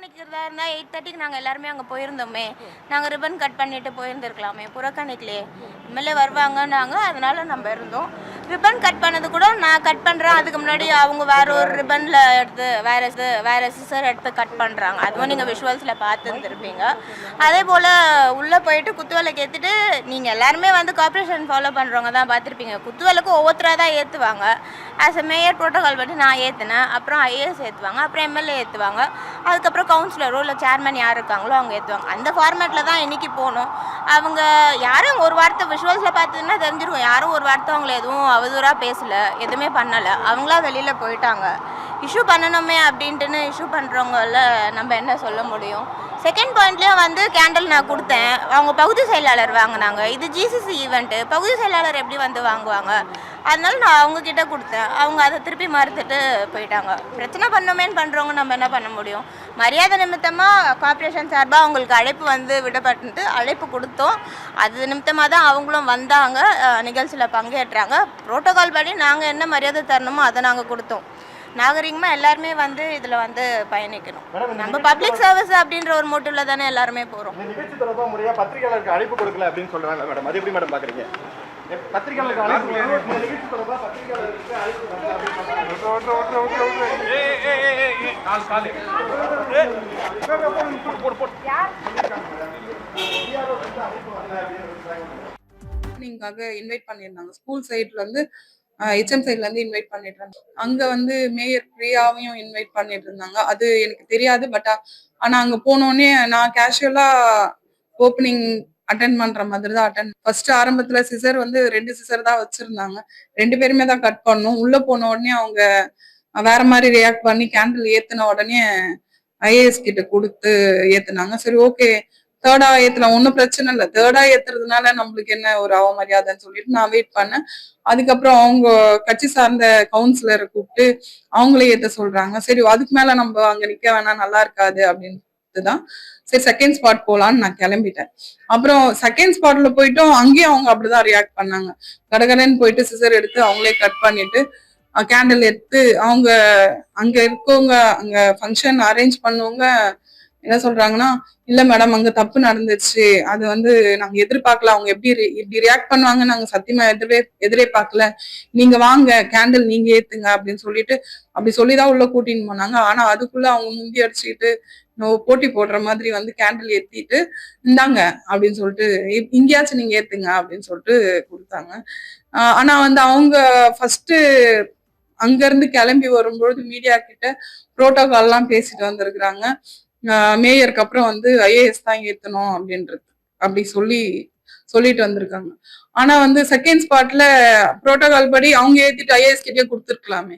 புறக்கணிக்கிறதா இருந்தா 8:30க்கு நாங்க எல்லாருமே அங்க போயிருந்தோமே. நாங்க ரிப்பன் கட் பண்ணிட்டு போயிருந்திருக்கலாமே. புறக்கணிக்கலையே. எம்எல்ஏ வருவாங்கன்னாங்க. அதனால நம்ம இருந்தோம். ரிப்பன் கட் பண்ணது கூட நான் கட் பண்றேன். அதுக்கு முன்னாடி அவங்க வேற ஒரு ரிப்பன்ல எடுத்து வேற சிசர் எடுத்து கட் பண்றாங்க. அதுவும் நீங்க விஷுவல்ஸ்ல பார்த்துருந்துருப்பீங்க. அதே போல உள்ள போயிட்டு குத்துவிளக்கு ஏத்திட்டு நீங்க எல்லாருமே வந்து கார்ப்பரேஷன் ஃபாலோ பண்றவங்க தான் பார்த்துருப்பீங்க. குத்துவிளக்கு ஒவ்வொருத்தரா தான் ஏத்துவாங்க. ஆஸ் அ மேயர் ப்ரோட்டோகால் படி நான் ஏற்றினேன். அப்புறம் ஐஏஎஸ் ஏற்றுவாங்க. அப்புறம் எம்எல்ஏ ஏற்றுவாங்க. அதுக்கப்புறம் கவுன்சிலரோ இல்லை சேர்மன் யார் இருக்காங்களோ அவங்க ஏற்றுவாங்க. அந்த ஃபார்மேட்டில் தான் இன்றைக்கி போகணும். அவங்க யாரும் ஒரு வார்த்தை விஷுவல்ஸில் பார்த்தீங்கன்னா தெரிஞ்சிருக்கும். யாரும் ஒரு வார்த்தை அவங்கள எதுவும் அவதூறாக பேசலை, எதுவுமே பண்ணலை. அவங்களா வெளியில் போயிட்டாங்க. இஷ்யூ பண்ணணுமே அப்படின்ட்டுன்னு இஷ்யூ பண்ணுறவங்கள நம்ம என்ன சொல்ல முடியும்? செகண்ட் பாயிண்ட்லேயும் வந்து கேண்டில் நான் கொடுத்தேன். அவங்க பகுதி செயலாளர் வாங்கினாங்க. இது ஜிசிசி ஈவெண்ட்டு. பகுதி செயலாளர் எப்படி வந்து வாங்குவாங்க? அதனால நான் அவங்கக்கிட்ட கொடுத்தேன். அவங்க அதை திருப்பி மறுத்துட்டு போயிட்டாங்க. பிரச்சனை பண்ணோமேன்னு பண்ணுறவங்க நம்ம என்ன பண்ண முடியும்? மரியாதை நிமித்தமாக கார்ப்பரேஷன் சார்பாக அவங்களுக்கு அழைப்பு வந்து விடப்பட்டு அழைப்பு கொடுத்தோம். அது நிமித்தமாக தான் அவங்களும் வந்தாங்க, நிகழ்ச்சியில் பங்கேற்றாங்க. ப்ரோட்டோகால் படி நாங்கள் என்ன மரியாதை தரணுமோ அதை நாங்கள் கொடுத்தோம். நாகரிகமாக எல்லாருமே வந்து இதில் வந்து பயணிக்கணும். நம்ம பப்ளிக் சர்வீஸ் அப்படின்ற ஒரு மோட்டிவ்ல தானே எல்லாருமே போகிறோம். நிகழ்ச்சி தொடர்பாக முறையாக பத்திரிகையாளருக்கு அழைப்பு கொடுக்கல அப்படின்னு சொல்றாங்க மேடம். அது எப்படி மேடம் பார்க்குறீங்க? பத்திரிகையாளருக்கு அழைப்பு நிகழ்ச்சி தொடர்பாக பத்திரிகையாளருக்கு அழைப்பு நீங்க இன்வைட் பண்ணியிருந்தாங்க. ஸ்கூல் சைட்ல இருந்து ஹெச்எம் சைட்ல இருந்து இன்வைட் பண்ணிட்டு இருந்தாங்க. அங்க வந்து மேயர் பிரியாவையும் இன்வைட் பண்ணிட்டு இருந்தாங்க. அது எனக்கு தெரியாது. பட் ஆனா அங்க போனோடனே நான் கேஷுவலா ஓப்பனிங் அட்டென்ட் பண்ற மாதிரி தான் ஃபர்ஸ்ட் ஆரம்பத்துல சிசர் வந்து 2 சிசர் தான் வச்சிருந்தாங்க. 2 பேருமே தான் கட் பண்ணோம். உள்ள போன உடனே அவங்க வேற மாதிரி ரியாக்ட் பண்ணி கேண்டில் ஏத்துன உடனே ஐஏஎஸ் கிட்ட கொடுத்து ஏத்துனாங்க. சரி, ஓகே, தேர்டா ஏத்தலாம், ஒன்னும் பிரச்சனை இல்லை. தேர்டா ஏத்துறதுனால நம்மளுக்கு என்ன ஒரு அவமரியாதைன்னு சொல்லிட்டு நான் வெயிட் பண்ணேன். அதுக்கப்புறம் அவங்க கட்சி சார்ந்த கவுன்சிலரை கூப்பிட்டு அவங்களே ஏத்த சொல்றாங்க. சரி, அதுக்கு மேல நம்ம அங்க நிக்க வேணாம், நல்லா இருக்காது அப்படின்ட்டுதான் சரி செகண்ட் ஸ்பாட் போலான்னு நான் கிளம்பிட்டேன். அப்புறம் செகண்ட் ஸ்பாட்ல போயிட்டோம். அங்கேயும் அவங்க அப்படிதான் ரியாக்ட் பண்ணாங்க. கடகடன்னு போயிட்டு சிசர் எடுத்து அவங்களே கட் பண்ணிட்டு கேண்டில் எடுத்து அவங்க அங்க இருக்கவங்க, அங்க ஃபங்க்ஷன் அரேஞ்ச் பண்ணவங்க என்ன சொல்றாங்கன்னா, இல்ல மேடம், அங்க தப்பு நடந்துச்சு, அது வந்து நாங்க எதிர்பார்க்கல, அவங்க இப்படி ரியாக்ட் பண்ணுவாங்க நாங்க சத்தியமா எதிரே பார்க்கல, நீங்க வாங்க கேண்டில் நீங்க ஏத்துங்க அப்படின்னு சொல்லிட்டு அப்படி சொல்லிதான் உள்ள கூட்டின்னு போனாங்க. ஆனா அதுக்குள்ள அவங்க முந்தி அடிச்சுக்கிட்டு போட்டி போடுற மாதிரி வந்து கேண்டில் ஏத்திட்டு இந்தாங்க அப்படின்னு சொல்லிட்டு இங்கேயாச்சும் நீங்க ஏத்துங்க அப்படின்னு சொல்லிட்டு கொடுத்தாங்க. ஆனா வந்து அவங்க ஃபர்ஸ்ட் அங்க இருந்து கிளம்பி வரும்பொழுது மீடியா கிட்ட புரோட்டோகால் எல்லாம் பேசிட்டு வந்திருக்கிறாங்க. மேயருக்கு அப்புறம் வந்து ஐஏஎஸ் தான் ஏத்தணும் அப்படின்றது அப்படி சொல்லிட்டு வந்திருக்காங்க. ஆனா வந்து செகண்ட் ஸ்பாட்ல புரோட்டோகால் படி அவங்க ஏத்திட்டு ஐஏஎஸ் கிட்டே கொடுத்துருக்கலாமே.